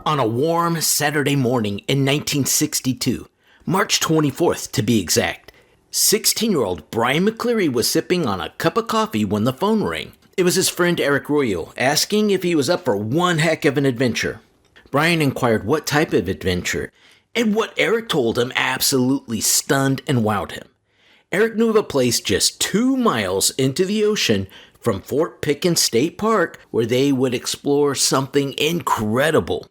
On a warm Saturday morning in 1962, March 24th to be exact, 16-year-old Brian McCleary was sipping on a cup of coffee when the phone rang. It was his friend Eric Royal asking if he was up for one heck of an adventure. Brian inquired what type of adventure, and what Eric told him absolutely stunned and wowed him. Eric knew of a place just 2 miles into the ocean from Fort Pickens State Park where they would explore something incredible.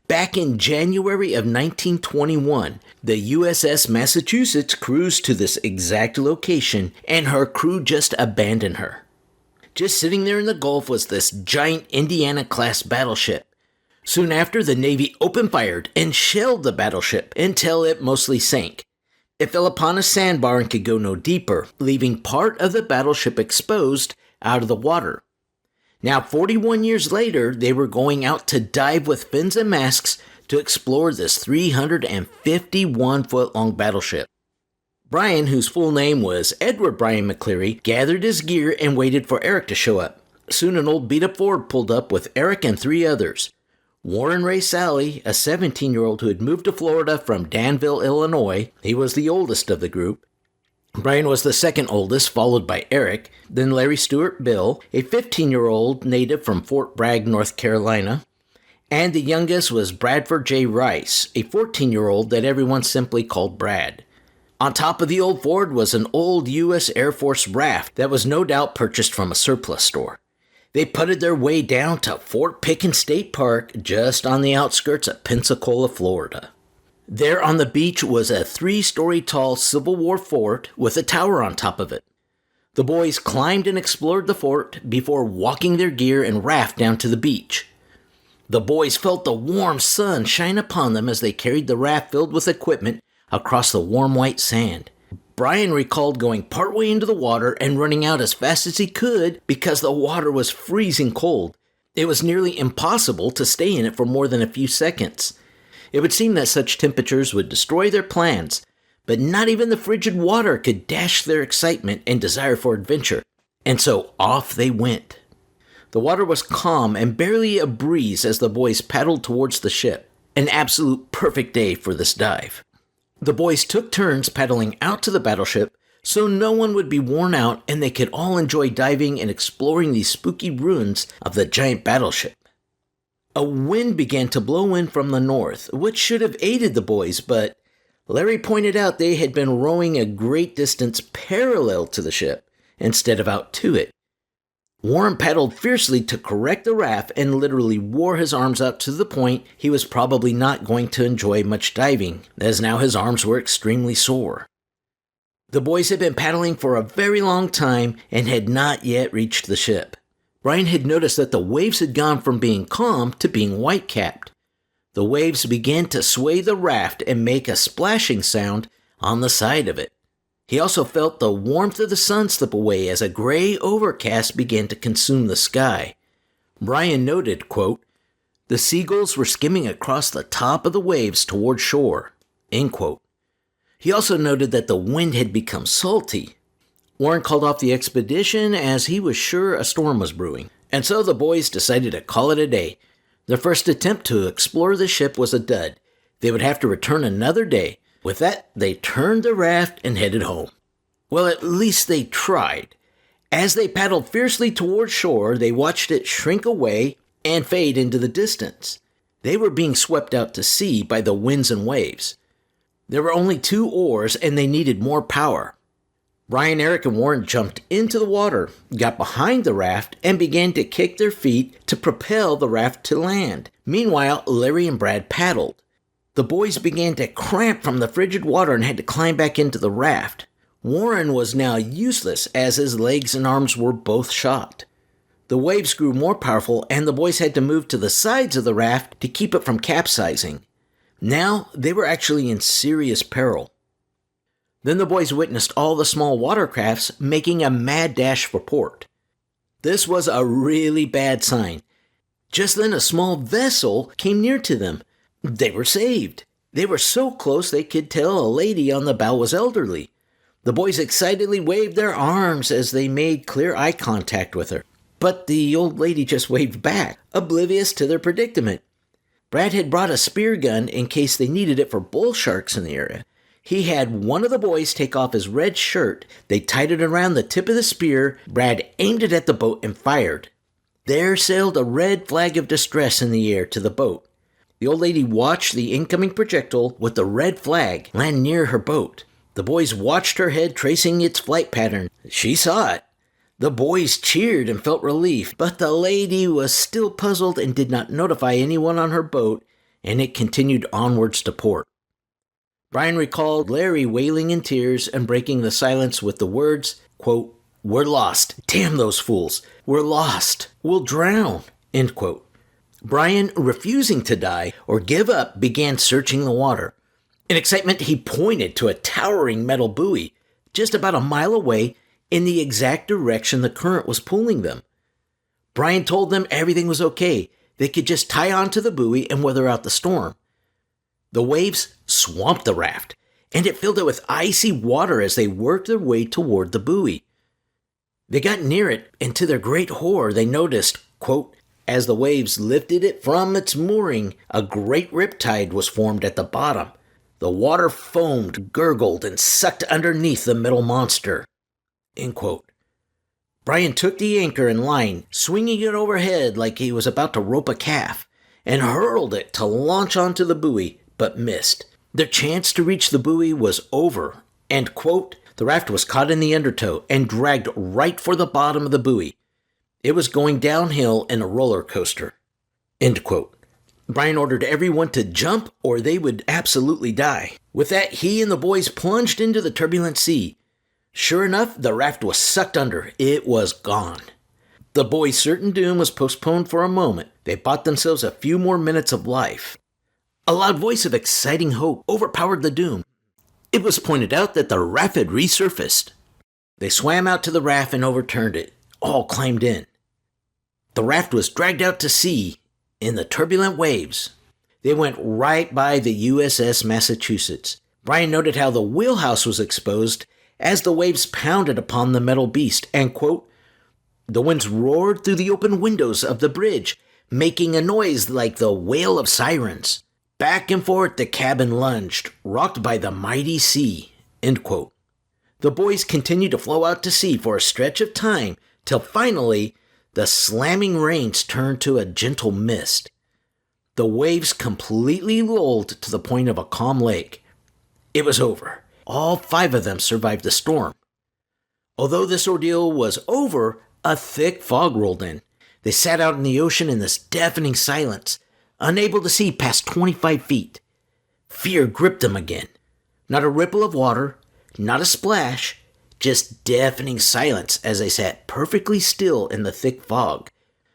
Back in January of 1921, the USS Massachusetts cruised to this exact location, and her crew just abandoned her. Just sitting there in the Gulf was this giant Indiana-class battleship. Soon after, the Navy opened fire and shelled the battleship until it mostly sank. It fell upon a sandbar and could go no deeper, leaving part of the battleship exposed out of the water. Now, 41 years later, they were going out to dive with fins and masks to explore this 351-foot-long battleship. Brian, whose full name was Edward Brian McCleary, gathered his gear and waited for Eric to show up. Soon an old beat-up Ford pulled up with Eric and 3 others. Warren Ray Sally, a 17-year-old who had moved to Florida from Danville, Illinois. He was the oldest of the group. Brian was the second oldest, followed by Eric, then Larry Stewart Bill, a 15-year-old native from Fort Bragg, North Carolina, and the youngest was Bradford J. Rice, a 14-year-old that everyone simply called Brad. On top of the old Ford was an old U.S. Air Force raft that was no doubt purchased from a surplus store. They putted their way down to Fort Pickens State Park, just on the outskirts of Pensacola, Florida. There on the beach was a 3-story tall Civil War fort with a tower on top of it. The boys climbed and explored the fort before walking their gear and raft down to the beach. The boys felt the warm sun shine upon them as they carried the raft filled with equipment across the warm white sand. Brian recalled going partway into the water and running out as fast as he could because the water was freezing cold. It was nearly impossible to stay in it for more than a few seconds. It would seem that such temperatures would destroy their plans, but not even the frigid water could dash their excitement and desire for adventure, and so off they went. The water was calm and barely a breeze as the boys paddled towards the ship, an absolute perfect day for this dive. The boys took turns paddling out to the battleship so no one would be worn out and they could all enjoy diving and exploring these spooky ruins of the giant battleship. A wind began to blow in from the north, which should have aided the boys, but Larry pointed out they had been rowing a great distance parallel to the ship instead of out to it. Warren paddled fiercely to correct the raft and literally wore his arms out to the point he was probably not going to enjoy much diving, as now his arms were extremely sore. The boys had been paddling for a very long time and had not yet reached the ship. Brian had noticed that the waves had gone from being calm to being white-capped. The waves began to sway the raft and make a splashing sound on the side of it. He also felt the warmth of the sun slip away as a gray overcast began to consume the sky. Brian noted, quote, "The seagulls were skimming across the top of the waves toward shore," end quote. He also noted that the wind had become salty. Warren called off the expedition as he was sure a storm was brewing, and so the boys decided to call it a day. Their first attempt to explore the ship was a dud. They would have to return another day. With that, they turned the raft and headed home. Well, at least they tried. As they paddled fiercely toward shore, they watched it shrink away and fade into the distance. They were being swept out to sea by the winds and waves. There were only 2 oars and they needed more power. Brian, Eric, and Warren jumped into the water, got behind the raft, and began to kick their feet to propel the raft to land. Meanwhile, Larry and Brad paddled. The boys began to cramp from the frigid water and had to climb back into the raft. Warren was now useless as his legs and arms were both shot. The waves grew more powerful and the boys had to move to the sides of the raft to keep it from capsizing. Now they were actually in serious peril. Then the boys witnessed all the small watercrafts making a mad dash for port. This was a really bad sign. Just then a small vessel came near to them. They were saved. They were so close they could tell a lady on the bow was elderly. The boys excitedly waved their arms as they made clear eye contact with her. But the old lady just waved back, oblivious to their predicament. Brad had brought a spear gun in case they needed it for bull sharks in the area. He had one of the boys take off his red shirt. They tied it around the tip of the spear. Brad aimed it at the boat and fired. There sailed a red flag of distress in the air to the boat. The old lady watched the incoming projectile with the red flag land near her boat. The boys watched her head tracing its flight pattern. She saw it. The boys cheered and felt relief, but the lady was still puzzled and did not notify anyone on her boat, and it continued onwards to port. Brian recalled Larry wailing in tears and breaking the silence with the words, quote, "We're lost. Damn those fools. We're lost. We'll drown," end quote. Brian, refusing to die or give up, began searching the water. In excitement, he pointed to a towering metal buoy just about a mile away in the exact direction the current was pulling them. Brian told them everything was okay. They could just tie onto the buoy and weather out the storm. The waves swamped the raft, and it filled it with icy water as they worked their way toward the buoy. They got near it, and to their great horror, they noticed, quote, as the waves lifted it from its mooring, a great riptide was formed at the bottom. The water foamed, gurgled, and sucked underneath the metal monster, end quote. Brian took the anchor and line, swinging it overhead like he was about to rope a calf, and hurled it to launch onto the buoy, but missed. Their chance to reach the buoy was over, and, quote, the raft was caught in the undertow and dragged right for the bottom of the buoy. It was going downhill in a roller coaster, end quote. Brian ordered everyone to jump or they would absolutely die. With that, he and the boys plunged into the turbulent sea. Sure enough, the raft was sucked under. It was gone. The boys' certain doom was postponed for a moment. They bought themselves a few more minutes of life. A loud voice of exciting hope overpowered the doom. It was pointed out that the raft had resurfaced. They swam out to the raft and overturned it. All climbed in. The raft was dragged out to sea in the turbulent waves. They went right by the USS Massachusetts. Brian noted how the wheelhouse was exposed as the waves pounded upon the metal beast, and, quote, the winds roared through the open windows of the bridge, making a noise like the wail of sirens. Back and forth the cabin lunged, rocked by the mighty sea, end quote. The boys continued to flow out to sea for a stretch of time, till finally the slamming rains turned to a gentle mist. The waves completely lulled to the point of a calm lake. It was over. All 5 of them survived the storm. Although this ordeal was over, a thick fog rolled in. They sat out in the ocean in this deafening silence, unable to see past 25 feet. Fear gripped them again. Not a ripple of water, not a splash, just deafening silence as they sat perfectly still in the thick fog,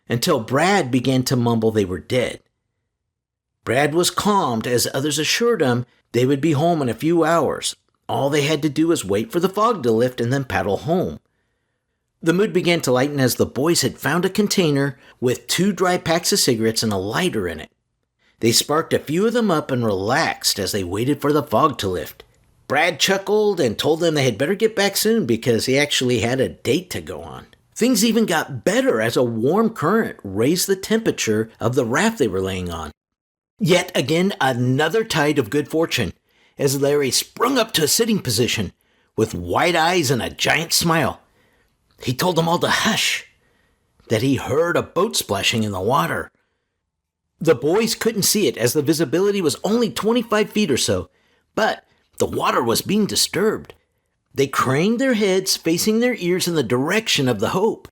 until Brad began to mumble they were dead. Brad was calmed as others assured him they would be home in a few hours. All they had to do was wait for the fog to lift and then paddle home. The mood began to lighten as the boys had found a container with 2 dry packs of cigarettes and a lighter in it. They sparked a few of them up and relaxed as they waited for the fog to lift. Brad chuckled and told them they had better get back soon because he actually had a date to go on. Things even got better as a warm current raised the temperature of the raft they were laying on. Yet again, another tide of good fortune, as Larry sprung up to a sitting position with wide eyes and a giant smile. He told them all to hush, that he heard a boat splashing in the water. The boys couldn't see it as the visibility was only 25 feet or so, but the water was being disturbed. They craned their heads, facing their ears in the direction of the Hope.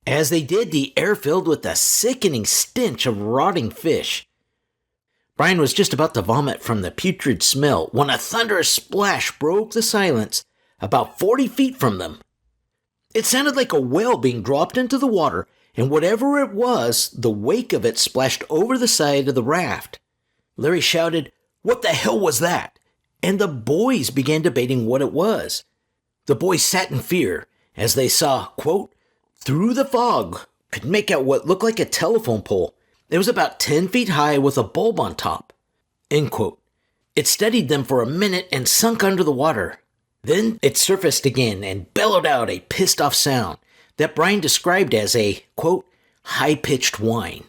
As they did, the air filled with a sickening stench of rotting fish. Brian was just about to vomit from the putrid smell when a thunderous splash broke the silence about 40 feet from them. It sounded like a whale being dropped into the water, and whatever it was, the wake of it splashed over the side of the raft. Larry shouted, "What the hell was that?" And the boys began debating what it was. The boys sat in fear as they saw, quote, through the fog, could make out what looked like a telephone pole. It was about 10 feet high with a bulb on top, end quote. It steadied them for a minute and sunk under the water. Then it surfaced again and bellowed out a pissed-off sound that Brian described as a, quote, high-pitched whine.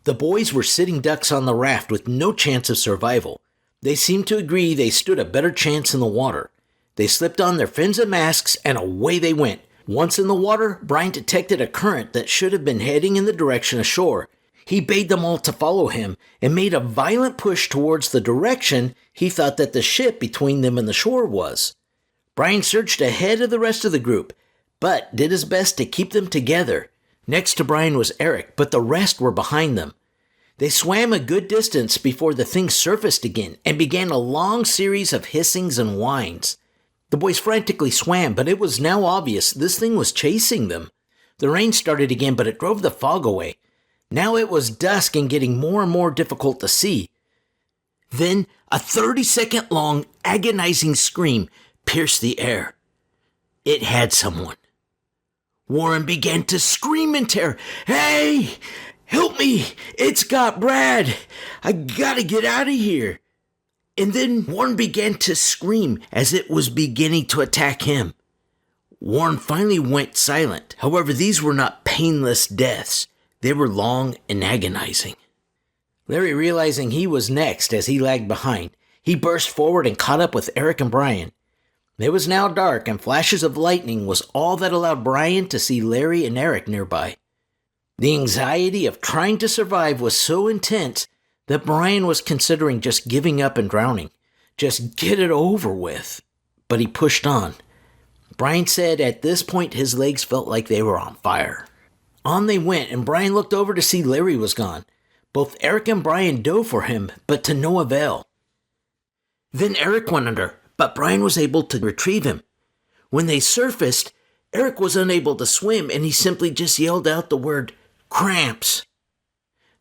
The boys were sitting ducks on the raft with no chance of survival. They seemed to agree they stood a better chance in the water. They slipped on their fins and masks, and away they went. Once in the water, Brian detected a current that should have been heading in the direction of shore. He bade them all to follow him and made a violent push towards the direction he thought that the ship between them and the shore was. Brian surged ahead of the rest of the group, but did his best to keep them together. Next to Brian was Eric, but the rest were behind them. They swam a good distance before the thing surfaced again and began a long series of hissings and whines. The boys frantically swam, but it was now obvious this thing was chasing them. The rain started again, but it drove the fog away. Now it was dusk and getting more and more difficult to see. Then a 30-second long agonizing scream pierced the air. It had someone. Warren began to scream in terror. "Hey! Help me! It's got Brad! I gotta get out of here!" And then Warren began to scream as it was beginning to attack him. Warren finally went silent. However, these were not painless deaths. They were long and agonizing. Larry, realizing he was next as he lagged behind, he burst forward and caught up with Eric and Brian. It was now dark, and flashes of lightning was all that allowed Brian to see Larry and Eric nearby. The anxiety of trying to survive was so intense that Brian was considering just giving up and drowning. Just get it over with. But he pushed on. Brian said at this point his legs felt like they were on fire. On they went, and Brian looked over to see Larry was gone. Both Eric and Brian dove for him, but to no avail. Then Eric went under, but Brian was able to retrieve him. When they surfaced, Eric was unable to swim, and he simply just yelled out the word, "Cramps."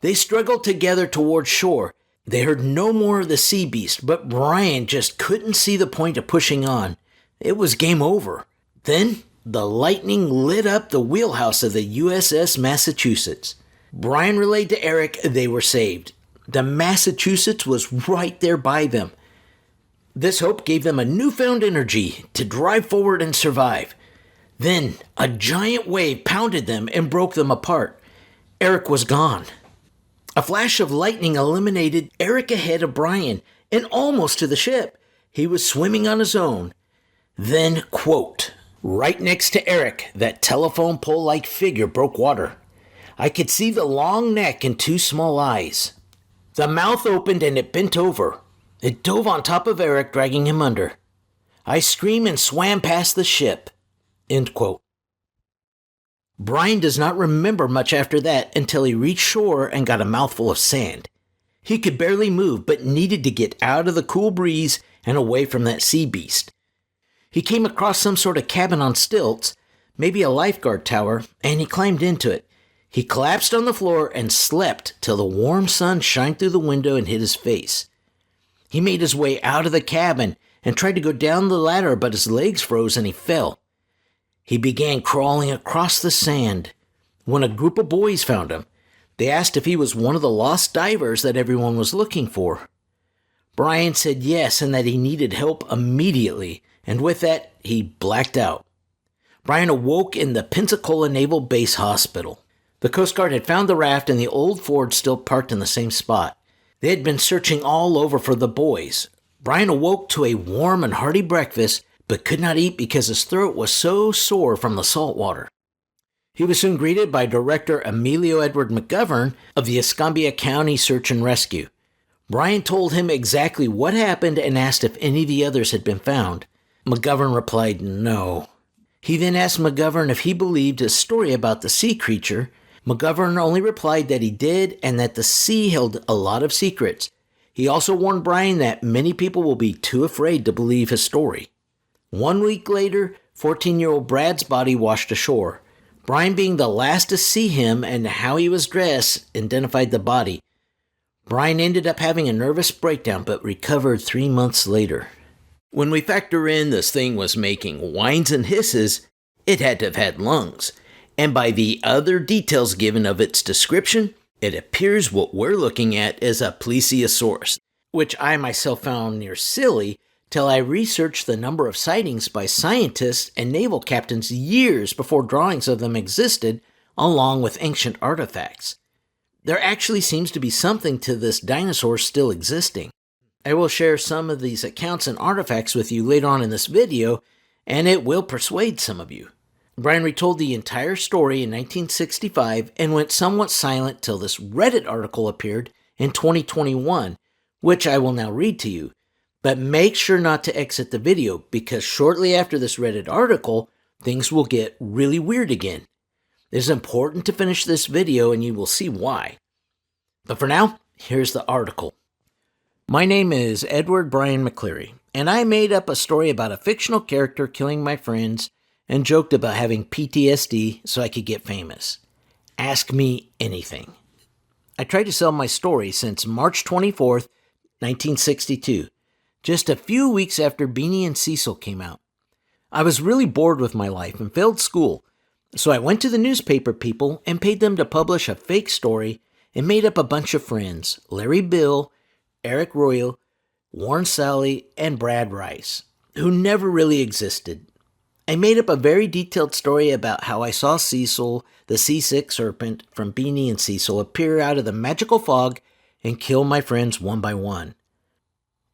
They struggled together towards shore. They heard no more of the sea beast, but Brian just couldn't see the point of pushing on. It was game over. Then the lightning lit up the wheelhouse of the USS Massachusetts. Brian relayed to Eric they were saved. The Massachusetts was right there by them. This hope gave them a newfound energy to drive forward and survive. Then a giant wave pounded them and broke them apart. Eric was gone. A flash of lightning eliminated Eric ahead of Brian and almost to the ship. He was swimming on his own. Then, quote, "Right next to Eric, that telephone pole-like figure broke water. I could see the long neck and two small eyes. The mouth opened and it bent over. It dove on top of Eric, dragging him under. I screamed and swam past the ship." End quote. Brian does not remember much after that until he reached shore and got a mouthful of sand. He could barely move, but needed to get out of the cool breeze and away from that sea beast. He came across some sort of cabin on stilts, maybe a lifeguard tower, and he climbed into it. He collapsed on the floor and slept till the warm sun shined through the window and hit his face. He made his way out of the cabin and tried to go down the ladder, but his legs froze and he fell. He began crawling across the sand when a group of boys found him. They asked if he was one of the lost divers that everyone was looking for. Brian said yes, and that he needed help immediately, and with that, he blacked out. Brian awoke in the Pensacola Naval Base Hospital. The Coast Guard had found the raft and the old Ford still parked in the same spot. They had been searching all over for the boys. Brian awoke to a warm and hearty breakfast, but could not eat because his throat was so sore from the salt water. He was soon greeted by Director Emilio Edward McGovern of the Escambia County Search and Rescue. Brian told him exactly what happened and asked if any of the others had been found. McGovern replied no. He then asked McGovern if he believed his story about the sea creature. McGovern only replied that he did and that the sea held a lot of secrets. He also warned Brian that many people will be too afraid to believe his story. 1 week later, 14-year-old Brad's body washed ashore. Brian, being the last to see him and how he was dressed, identified the body. Brian ended up having a nervous breakdown but recovered 3 months later. When we factor in this thing was making whines and hisses, it had to have had lungs. And by the other details given of its description, it appears what we're looking at is a Plesiosaur, which I myself found near silly till I researched the number of sightings by scientists and naval captains years before drawings of them existed, along with ancient artifacts. There actually seems to be something to this dinosaur still existing. I will share some of these accounts and artifacts with you later on in this video, and it will persuade some of you. Brian retold the entire story in 1965 and went somewhat silent till this Reddit article appeared in 2021, which I will now read to you. But make sure not to exit the video, because shortly after this Reddit article, things will get really weird again. It is important to finish this video and you will see why. But for now, here's the article. My name is Edward Brian McCleary, and I made up a story about a fictional character killing my friends and joked about having PTSD so I could get famous. Ask me anything. I tried to sell my story since March 24th, 1962, just a few weeks after Beanie and Cecil came out. I was really bored with my life and failed school, so I went to the newspaper people and paid them to publish a fake story and made up a bunch of friends, Larry Bill, Eric Royal, Warren Sally, and Brad Rice, who never really existed. I made up a very detailed story about how I saw Cecil, the seasick serpent from Beanie and Cecil, appear out of the magical fog and kill my friends one by one.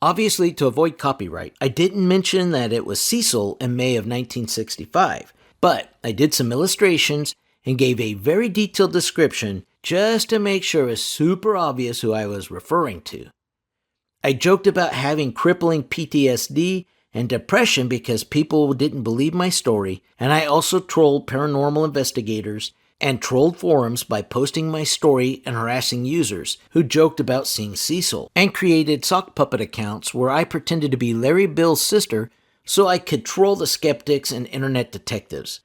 Obviously, to avoid copyright, I didn't mention that it was Cecil in May of 1965, but I did some illustrations and gave a very detailed description just to make sure it was super obvious who I was referring to. I joked about having crippling PTSD and depression because people didn't believe my story, and I also trolled paranormal investigators and trolled forums by posting my story and harassing users who joked about seeing Cecil, and created sock puppet accounts where I pretended to be Larry Bill's sister so I could troll the skeptics and internet detectives.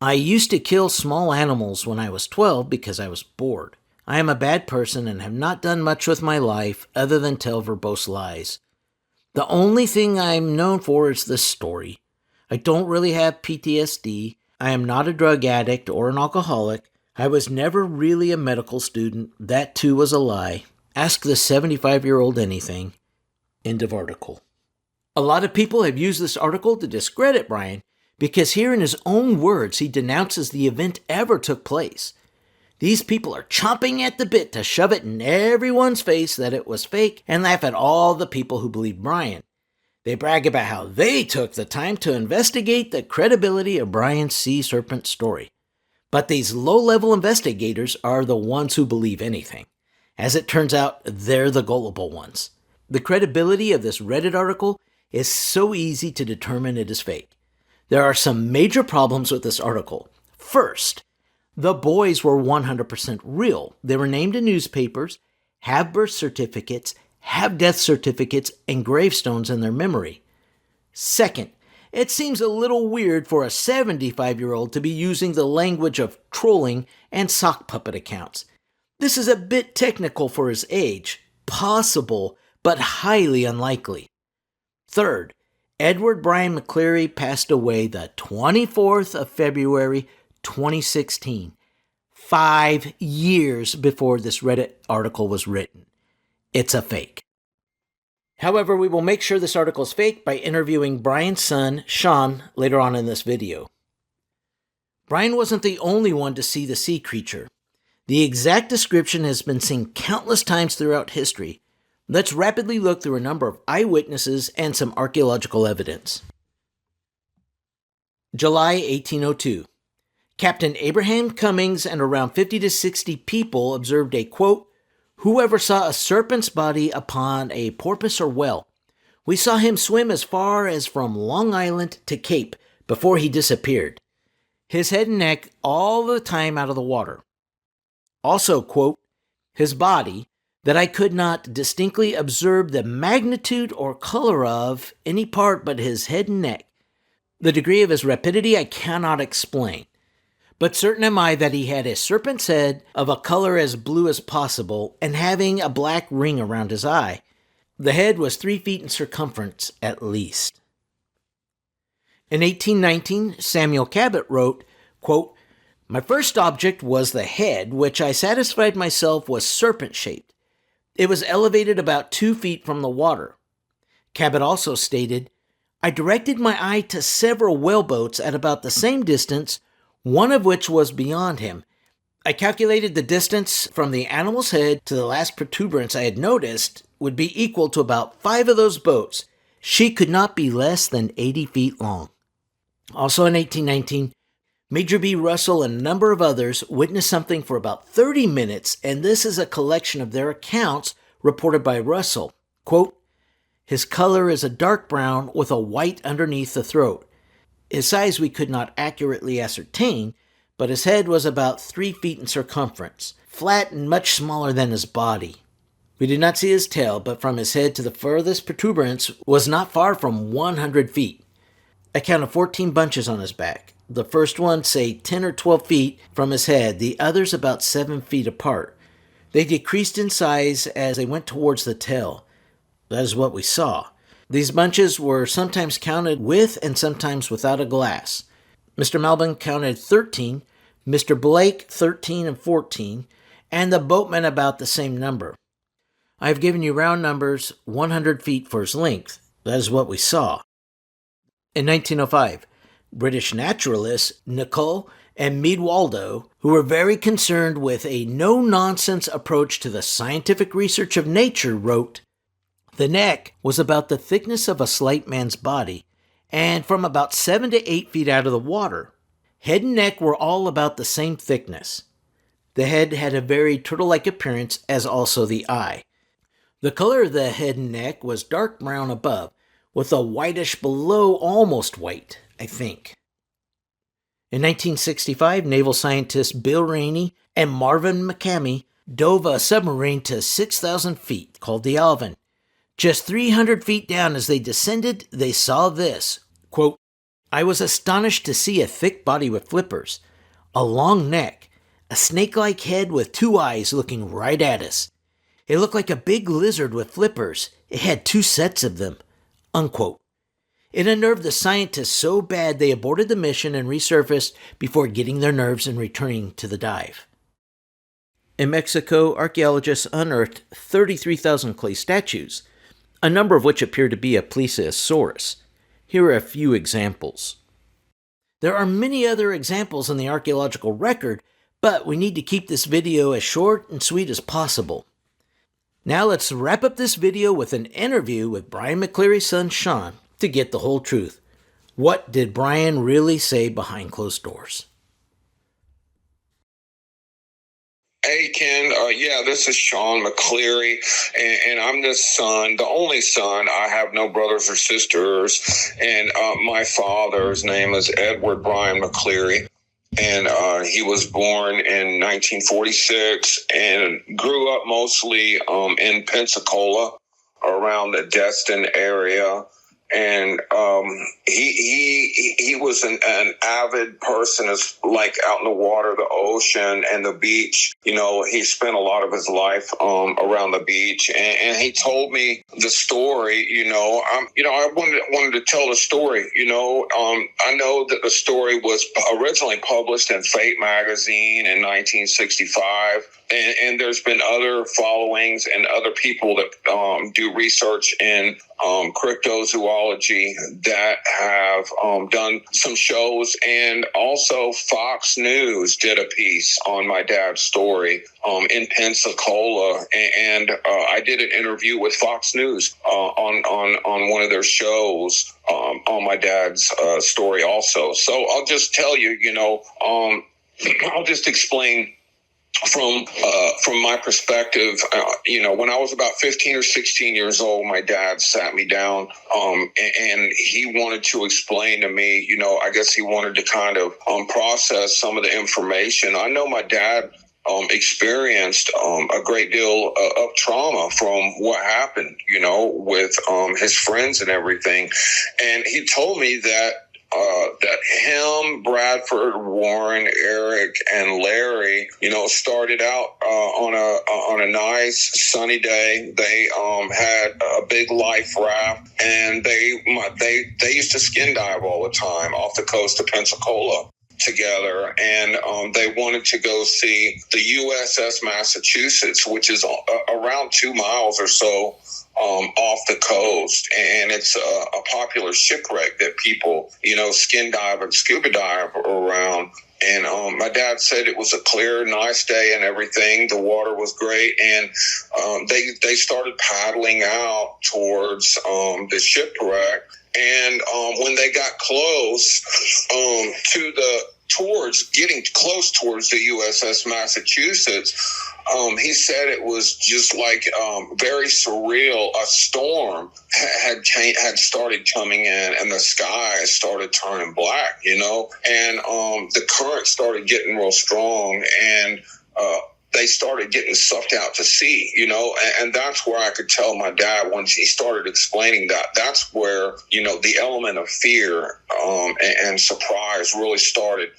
I used to kill small animals when I was 12 because I was bored. I am a bad person and have not done much with my life other than tell verbose lies. The only thing I'm known for is this story. I don't really have PTSD. I am not a drug addict or an alcoholic. I was never really a medical student. That too was a lie. Ask the 75-year-old anything. End of article. A lot of people have used this article to discredit Brian because here in his own words he denounces the event ever took place. These people are chomping at the bit to shove it in everyone's face that it was fake and laugh at all the people who believe Brian. They brag about how they took the time to investigate the credibility of Brian's sea serpent story. But these low-level investigators are the ones who believe anything. As it turns out, they're the gullible ones. The credibility of this Reddit article is so easy to determine it is fake. There are some major problems with this article. First, the boys were 100% real. They were named in newspapers, have birth certificates, have death certificates, and gravestones in their memory. Second, it seems a little weird for a 75-year-old to be using the language of trolling and sock puppet accounts. This is a bit technical for his age, possible, but highly unlikely. Third, Edward Brian McCleary passed away the 24th of February, 2016, 5 years before this Reddit article was written. It's a fake. However, we will make sure this article is fake by interviewing Brian's son, Sean, later on in this video. Brian wasn't the only one to see the sea creature. The exact description has been seen countless times throughout history. Let's rapidly look through a number of eyewitnesses and some archaeological evidence. July 1802. Captain Abraham Cummings and around 50 to 60 people observed a, quote, "Whoever saw a serpent's body upon a porpoise or whale. We saw him swim as far as from Long Island to Cape before he disappeared. His head and neck all the time out of the water. Also, quote, his body, that I could not distinctly observe the magnitude or color of any part but his head and neck. The degree of his rapidity I cannot explain. But certain am I that he had a serpent's head of a color as blue as possible and having a black ring around his eye. The head was 3 feet in circumference at least." In 1819, Samuel Cabot wrote, quote, "My first object was the head, which I satisfied myself was serpent-shaped. It was elevated about 2 feet from the water." Cabot also stated, "I directed my eye to several whaleboats at about the same distance, one of which was beyond him. I calculated the distance from the animal's head to the last protuberance I had noticed would be equal to about 5 of those boats. She could not be less than 80 feet long. Also in 1819, Major B. Russell and a number of others witnessed something for about 30 minutes, and this is a collection of their accounts reported by Russell. Quote, "His color is a dark brown with a white underneath the throat. His size we could not accurately ascertain, but his head was about 3 feet in circumference, flat and much smaller than his body. We did not see his tail, but from his head to the furthest protuberance was not far from 100 feet. I counted 14 bunches on his back. The first one, say 10 or 12 feet from his head, the others about 7 feet apart. They decreased in size as they went towards the tail. That is what we saw. These bunches were sometimes counted with and sometimes without a glass. Mr. Melvin counted 13, Mr. Blake 13 and 14, and the boatman about the same number. I have given you round numbers, 100 feet for his length. That is what we saw." In 1905, British naturalists Nicol and Meade Waldo, who were very concerned with a no-nonsense approach to the scientific research of nature, wrote, "The neck was about the thickness of a slight man's body, and from about 7 to 8 feet out of the water. Head and neck were all about the same thickness. The head had a very turtle-like appearance, as also the eye. The color of the head and neck was dark brown above, with a whitish below, almost white, I think." In 1965, naval scientists Bill Rainey and Marvin McCamey dove a submarine to 6,000 feet, called the Alvin. Just 300 feet down as they descended, they saw this. Quote, "I was astonished to see a thick body with flippers, a long neck, a snake-like head with 2 eyes looking right at us. It looked like a big lizard with flippers. It had 2 sets of them." Unquote. It unnerved the scientists so bad they aborted the mission and resurfaced before getting their nerves and returning to the dive. In Mexico, archaeologists unearthed 33,000 clay statues, a number of which appear to be a Plesiosaurus. Here are a few examples. There are many other examples in the archaeological record, but we need to keep this video as short and sweet as possible. Now let's wrap up this video with an interview with Brian McCleary's son Sean to get the whole truth. What did Brian really say behind closed doors? Hey, Ken. This is Sean McCleary, and I'm the son, the only son. I have no brothers or sisters, and my father's name is Edward Brian McCleary, and he was born in 1946 and grew up mostly in Pensacola, around the Destin area. And he was an avid person, as like out in the water, the ocean, and the beach. You know, he spent a lot of his life around the beach, and he told me the story. I wanted to tell the story. I know that the story was originally published in Fate magazine in 1965, and there's been other followings and other people that do research in cryptozoology that have done some shows, and also Fox News did a piece on my dad's story in Pensacola, and I did an interview with Fox News on one of their shows on my dad's story also. So I'll just tell you, I'll just explain from my perspective. When I was about 15 or 16 years old, my dad sat me down and he wanted to explain to me, I guess he wanted to kind of process some of the information. I know my dad experienced a great deal of trauma from what happened, with his friends and everything. And he told me that him, Bradford, Warren, Eric, and Larry, started out on a nice sunny day. They had a big life raft, and they used to skin dive all the time off the coast of Pensacola together, and they wanted to go see the USS Massachusetts, which is around 2 miles or so off the coast, and it's a popular shipwreck that people, skin dive and scuba dive around. And my dad said it was a clear, nice day and everything. The water was great, and they started paddling out towards the shipwreck. And when they got close getting close towards the USS Massachusetts, he said it was just like very surreal. A storm had started coming in, and the sky started turning black, and the current started getting real strong, and they started getting sucked out to sea, and that's where I could tell my dad once he started explaining that. That's where, the element of fear and surprise really started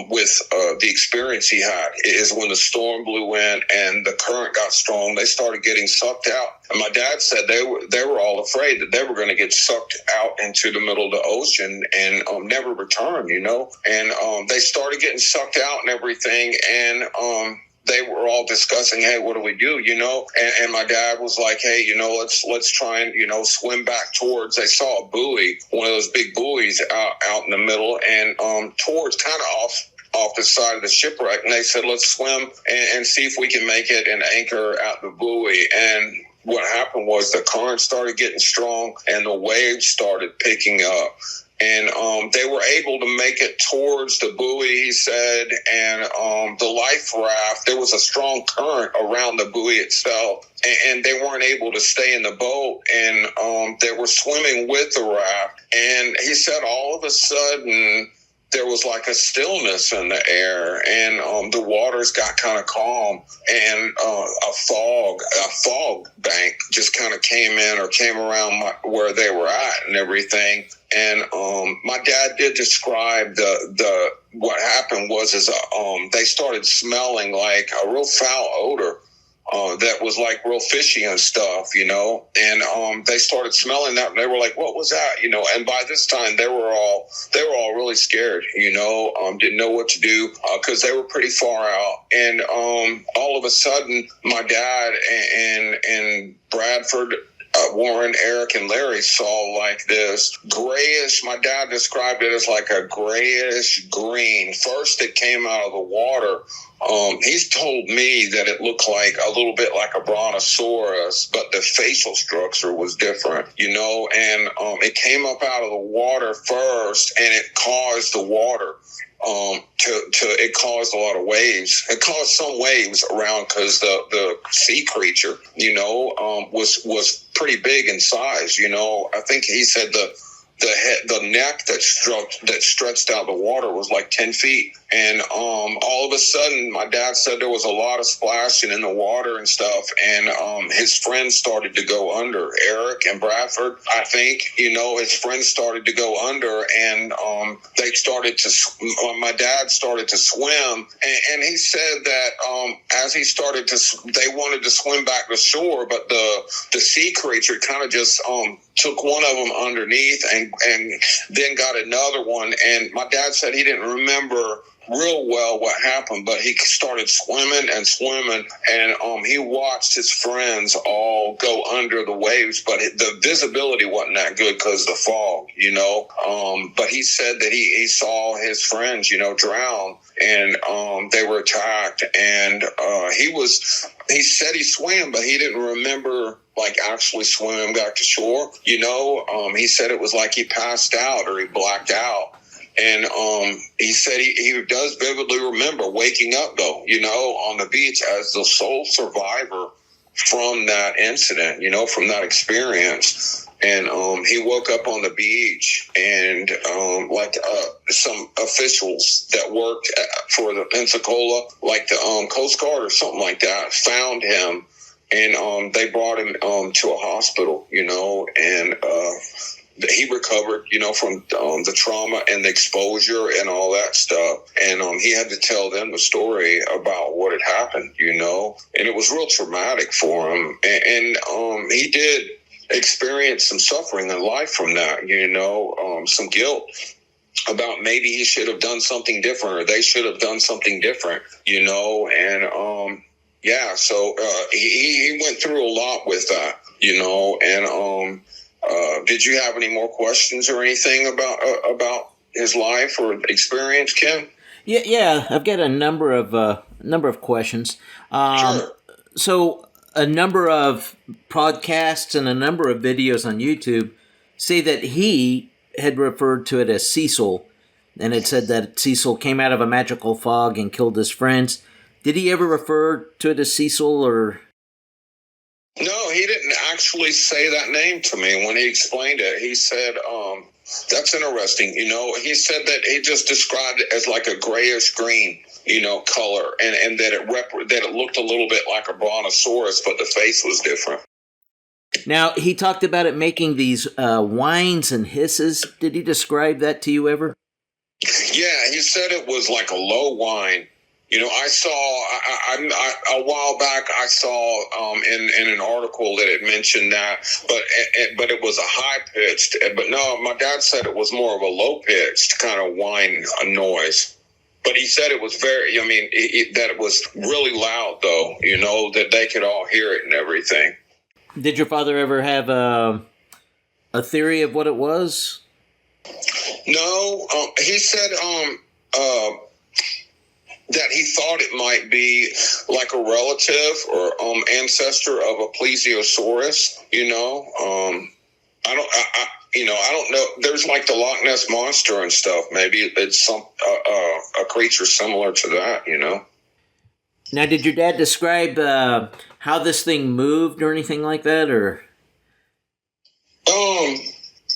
with the experience he had, is when the storm blew in and the current got strong, they started getting sucked out. And my dad said they were all afraid that they were going to get sucked out into the middle of the ocean and never return, and they started getting sucked out and everything. And they were all discussing, hey, what do we do, and my dad was like, hey, let's try and, swim back towards, they saw a buoy, one of those big buoys out in the middle, and towards kind of off the side of the shipwreck. And they said, let's swim and see if we can make it and anchor at the buoy. And what happened was the current started getting strong and the waves started picking up. And they were able to make it towards the buoy, he said, and the life raft, there was a strong current around the buoy itself, and they weren't able to stay in the boat, and they were swimming with the raft. And he said all of a sudden there was like a stillness in the air, and the waters got kind of calm, and a fog bank just kind of came around where they were at and everything. And my dad did describe the what happened was they started smelling like a real foul odor. That was like real fishy and stuff, and they started smelling that, and they were like, what was that, and by this time they were all really scared, didn't know what to do, because they were pretty far out. And all of a sudden my dad and Bradford, Warren, Eric, and Larry saw like this grayish, my dad described it as like a grayish green. First it came out of the water. He's told me that it looked like a little bit like a brontosaurus, but the facial structure was different, and it came up out of the water first, and it caused the water it caused a lot of waves. It caused some waves around because the sea creature, was pretty big in size. I think he said the neck that stretched out the water was like 10 feet. And all of a sudden, my dad said there was a lot of splashing in the water and stuff. And his friends started to go under. Eric and Bradford, I think, his friends started to go under. And they started to, my dad started to swim. And he said that as he started to, they wanted to swim back to shore, but the sea creature kind of just took one of them underneath and then got another one. And my dad said he didn't remember real well what happened, but he started swimming, and he watched his friends all go under the waves, but the visibility wasn't that good because of the fog, but he said that he saw his friends, drown, and they were attacked, and he said he swam, but he didn't remember like actually swimming back to shore. He said it was like he passed out or he blacked out. And he said he does vividly remember waking up, though, on the beach as the sole survivor from that incident, from that experience. And he woke up on the beach, and some officials that worked for the Pensacola, like the Coast Guard or something like that, found him, and they brought him to a hospital, and he recovered, from the trauma and the exposure and all that stuff. And he had to tell them the story about what had happened, and it was real traumatic for him. And he did experience some suffering in life from that, some guilt about maybe he should have done something different, or they should have done something different, and so he went through a lot with that, and did you have any more questions or anything about his life or experience, Kim? Yeah. I've got a number of questions. Um, Sure. so a number of podcasts and a number of videos on YouTube say that he had referred to it as Cecil, and it said that Cecil came out of a magical fog and killed his friends. Did he ever refer to it as Cecil, or? No, he didn't actually say that name to me when he explained it. He said, that's interesting. He said that he just described it as like a grayish green, color, and that that it looked a little bit like a brontosaurus, but the face was different. Now, he talked about it making these whines and hisses. Did he describe that to you ever? Yeah, he said it was like a low whine. I saw a while back. I saw in an article that it mentioned that, but it was a high pitched. But no, my dad said it was more of a low pitched kind of whine noise. But he said it was very. I mean, that it was really loud, though. That they could all hear it and everything. Did your father ever have a theory of what it was? No, he said that he thought it might be like a relative or ancestor of a plesiosaurus. I don't know. There's like the Loch Ness monster and stuff. Maybe it's a creature similar to that. Now, did your dad describe how this thing moved or anything like that, or?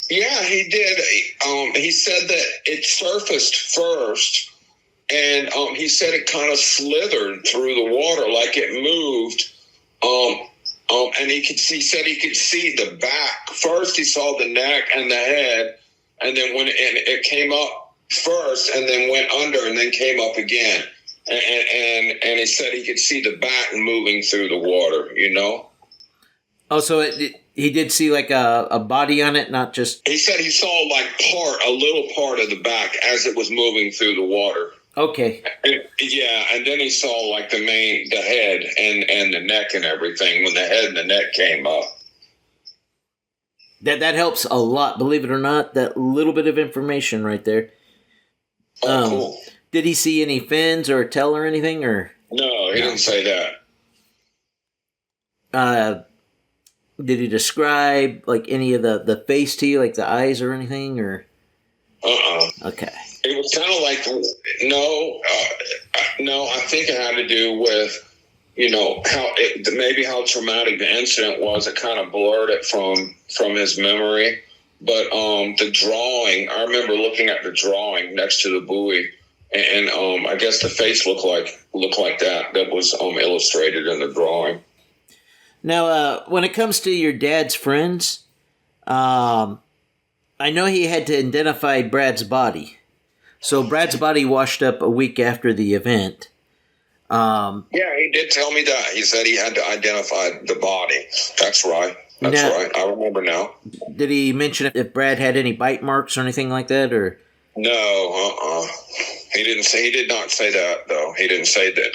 Yeah, he did. He said that it surfaced first. And he said it kind of slithered through the water, like it moved. And he said he could see the back. First, he saw the neck and the head, and then it came up first, and then went under, and then came up again. And he said he could see the back moving through the water. Oh, so he did see like a body on it, not just. He said he saw like a little part of the back as it was moving through the water. Okay. And then he saw like the head and the neck and everything when the head and the neck came up. That helps a lot, believe it or not. That little bit of information right there. Oh, cool. Did he see any fins or a tail or anything, or? No, he didn't say that. Did he describe like any of the face to you, like the eyes or anything, or? Okay. It was kind of like no. I think it had to do with how traumatic the incident was. It kind of blurred it from his memory. But the drawing, I remember looking at the drawing next to the buoy, and I guess the face looked like that was illustrated in the drawing. Now, when it comes to your dad's friends, I know he had to identify Brad's body. So Brad's body washed up a week after the event. Yeah, he did tell me that. He said he had to identify the body. That's right. That's right. I remember now. Did he mention if Brad had any bite marks or anything like that, or? No, He didn't say. He did not say that, though. He didn't say that.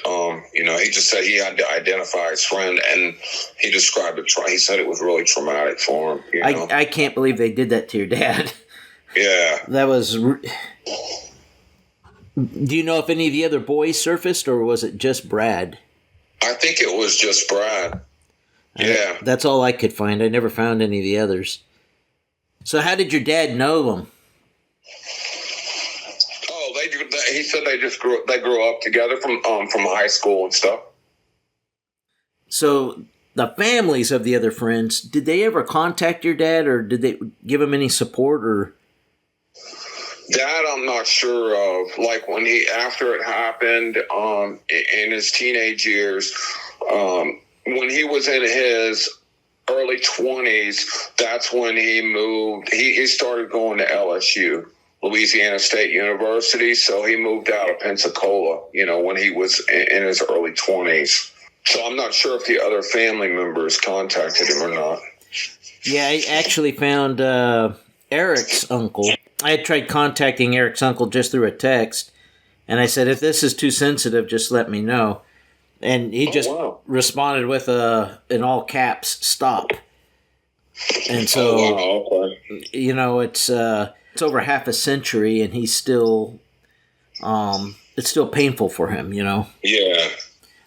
He just said he had to identify his friend, and he described it. He said it was really traumatic for him. I can't believe they did that to your dad. Yeah, that was. Do you know if any of the other boys surfaced, or was it just Brad? I think it was just Brad. Yeah. That's all I could find. I never found any of the others. So how did your dad know them? Oh, he said they grew up together from high school and stuff. So the families of the other friends, did they ever contact your dad, or did they give him any support, or? That I'm not sure of. Like after it happened, in his teenage years, when he was in his early 20s, that's when he moved. He started going to LSU, Louisiana State University. So he moved out of Pensacola, when he was in his early 20s. So I'm not sure if the other family members contacted him or not. Yeah, I actually found Eric's uncle. I had tried contacting Eric's uncle just through a text, and I said, if this is too sensitive, just let me know. And he just responded with in all caps, stop. And so, it's over half a century, and he's still it's still painful for him, you know? Yeah.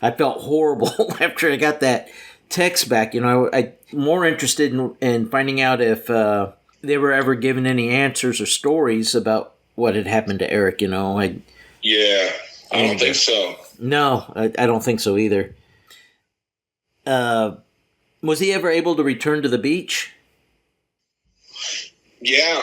I felt horrible after I got that text back. You know, I'm more interested in finding out if they were ever given any answers or stories about what had happened to Eric, you know? Yeah. I don't think so. No, I don't think so either. Was he ever able to return to the beach? Yeah.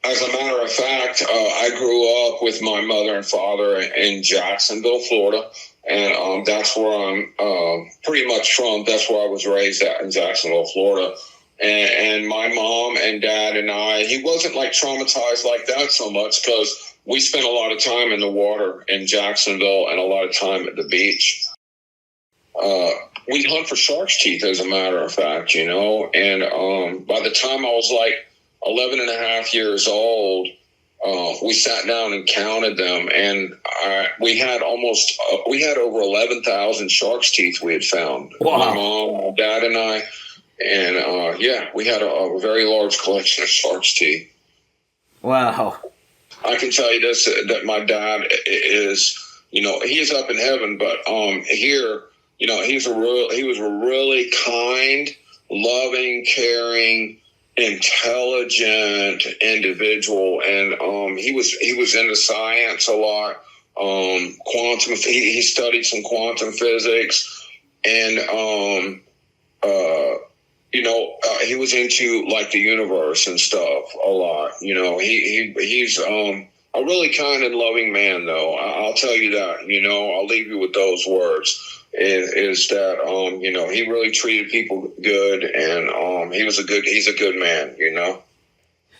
As a matter of fact, I grew up with my mother and father in Jacksonville, Florida. And that's where I'm pretty much from. That's where I was raised at, in Jacksonville, Florida. And my mom and dad and I, he wasn't like traumatized like that so much because we spent a lot of time in the water in Jacksonville and a lot of time at the beach. We hunt for shark's teeth, as a matter of fact, you know. And by the time I was like 11 and a half years old, we sat down and counted them, and we had over 11,000 shark's teeth we had found. Wow. My mom, my dad, and I, and we had a very large collection of shark's teeth. Wow. I can tell you this, that my dad is, you know, he is up in heaven, but here, you know, he was a really kind, loving, caring, intelligent individual, and he was into science a lot. Quantum. He studied some quantum physics, and he was into like the universe and stuff a lot. You know, he's a really kind and loving man, though. I'll tell you that. You know, I'll leave you with those words. Is that you know, he really treated people good, and he's a good man, you know.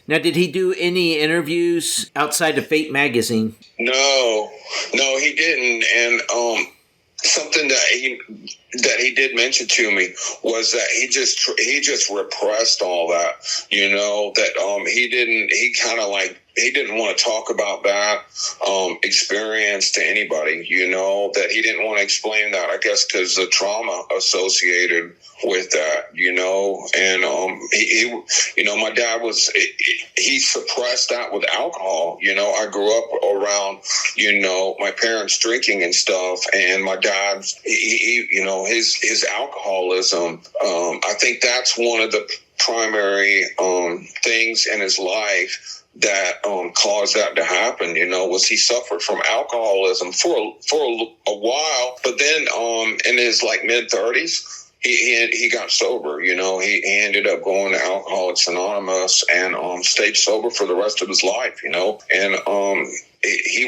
Now, did he do any interviews outside of Fate magazine? No, he didn't. And something that he did mention to me was that he just repressed all that, you know, that he didn't want to talk about that experience to anybody, you know, that he didn't want to explain that, I guess, because the trauma associated with that, you know. And he you know, my dad he suppressed that with alcohol. You know, I grew up around, you know, my parents drinking and stuff, and my dad, you know, his alcoholism, I think that's one of the primary things in his life that caused that to happen, you know, was he suffered from alcoholism for a while, but then in his like mid-30s, he got sober, you know. He ended up going to Alcoholics Anonymous and stayed sober for the rest of his life, you know. And he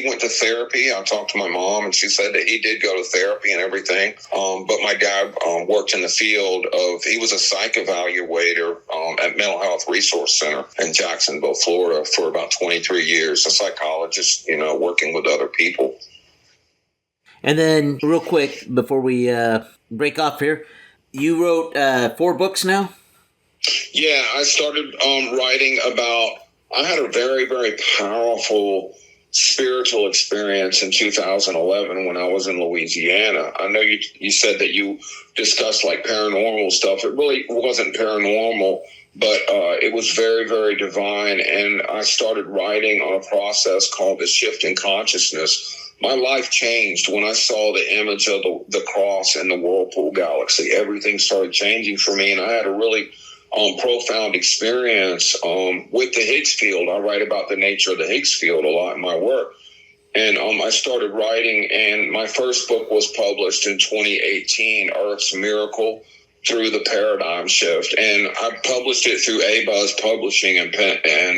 went to therapy. I talked to my mom, and she said that he did go to therapy and everything. But my dad worked in the field he was a psych evaluator at Mental Health Resource Center in Jacksonville, Florida, for about 23 years. A psychologist, you know, working with other people. And then, real quick, before we break off here, you wrote 4 books now? Yeah, I started writing about, I had a very, very powerful spiritual experience in 2011 when I was in Louisiana. I know you said that you discussed like paranormal stuff. It really wasn't paranormal, but it was very, very divine. And I started writing on a process called the shift in consciousness. My life changed when I saw the image of the cross in the Whirlpool Galaxy. Everything started changing for me, and I had a really profound experience with the Higgs field. I write about the nature of the Higgs field a lot in my work. And I started writing, and my first book was published in 2018, Earth's Miracle Through the Paradigm Shift. And I published it through A-Buzz Publishing, and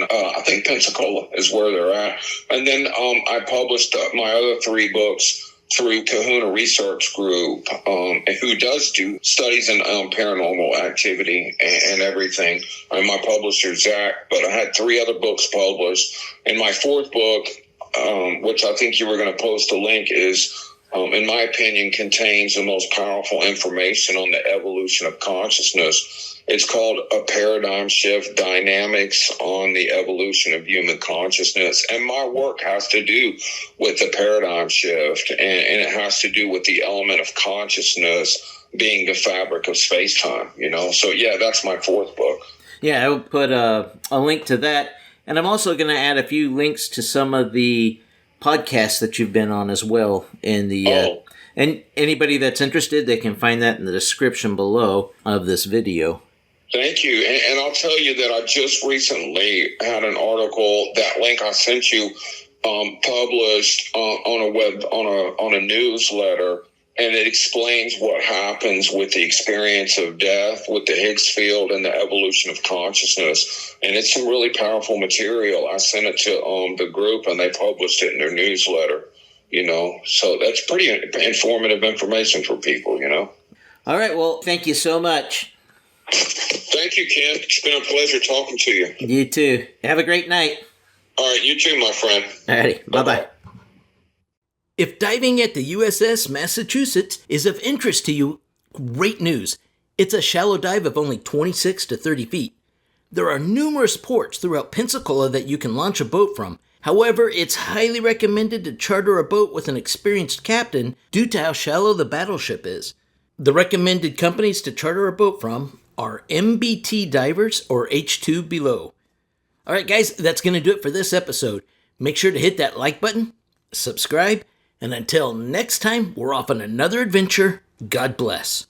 I think Pensacola is where they're at. And then I published my other 3 books through Kahuna Research Group, who does do studies in paranormal activity and everything. I'm my publisher, Zach, but I had 3 other books published. And my 4th book, which I think you were going to post a link, is, in my opinion, contains the most powerful information on the evolution of consciousness. It's called A Paradigm Shift: Dynamics on the Evolution of Human Consciousness. And my work has to do with the paradigm shift, and it has to do with the element of consciousness being the fabric of space-time, you know. So, yeah, that's my 4th book. Yeah, I will put a link to that. And I'm also going to add a few links to some of the podcasts that you've been on as well. In the and anybody that's interested, they can find that in the description below of this video. Thank you. And I'll tell you that I just recently had an article, that link I sent you, published on a newsletter, and it explains what happens with the experience of death, with the Higgs field, and the evolution of consciousness. And it's some really powerful material. I sent it to the group, and they published it in their newsletter. So that's pretty informative information for people. All right. Well, thank you so much. Thank you, Ken. It's been a pleasure talking to you. You too. Have a great night. All right, you too, my friend. All righty. Bye-bye. If diving at the USS Massachusetts is of interest to you, great news. It's a shallow dive of only 26 to 30 feet. There are numerous ports throughout Pensacola that you can launch a boat from. However, it's highly recommended to charter a boat with an experienced captain due to how shallow the battleship is. The recommended companies to charter a boat from are MBT Divers or H2 Below. All right, guys, that's going to do it for this episode. Make sure to hit that like button, subscribe, and until next time, we're off on another adventure. God bless.